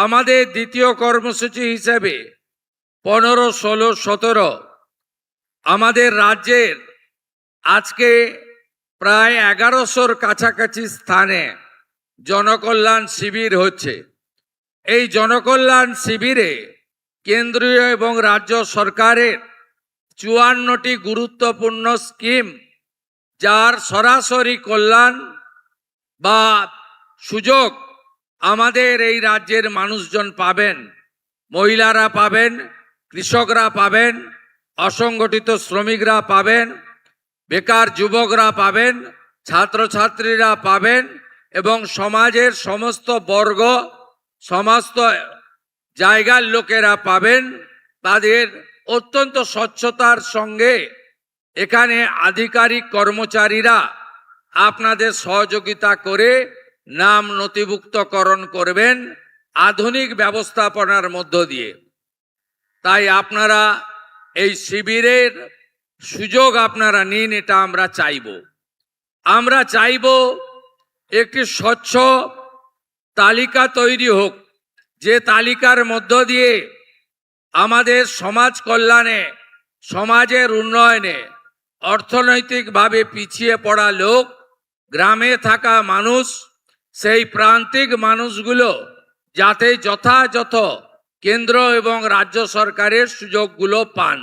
আমাদের দ্বিতীয় কর্মসূচি হিসেবে 15, 16, 17 আমাদের রাজ্যের আজকে প্রায় 1100-র কাছাকাছি স্থানে জনকল্যাণ শিবির হচ্ছে। এই জনকল্যাণ শিবিরে কেন্দ্রীয় এবং রাজ্য সরকারের 54টি গুরুত্বপূর্ণ স্কিম, যার সরাসরি কল্যাণ বা সুযোগ আমাদের এই রাজ্যের মানুষজন পাবেন। মহিলারা পাবেন, কৃষকরা পাবেন, অসংগঠিত শ্রমিকরা পাবেন, বেকার যুবকরা পাবেন, ছাত্রছাত্রীরা পাবেন এবং সমাজের সমস্ত বর্গ, সমস্ত জায়গার লোকেরা পাবেন। তাদের অত্যন্ত স্বচ্ছতার সঙ্গে এখানে আধিকারিক কর্মচারীরা আপনাদের সহযোগিতা করে নাম নথিভুক্তকরণ করবেন আধুনিক ব্যবস্থাপনার মধ্য দিয়ে। তাই আপনারা এই শিবিরের সুযোগ আপনারা নিন, এটা আমরা চাইব। আমরা চাইব একটি স্বচ্ছ তালিকা তৈরি হোক, যে তালিকার মধ্য দিয়ে আমাদের সমাজ কল্যাণে, সমাজের উন্নয়নে, অর্থনৈতিকভাবে পিছিয়ে পড়া লোক, গ্রামে থাকা মানুষ, সেই প্রান্তিক মানুষগুলো যাতে যথাযথ কেন্দ্র এবং রাজ্য সরকারের সুযোগগুলো পান।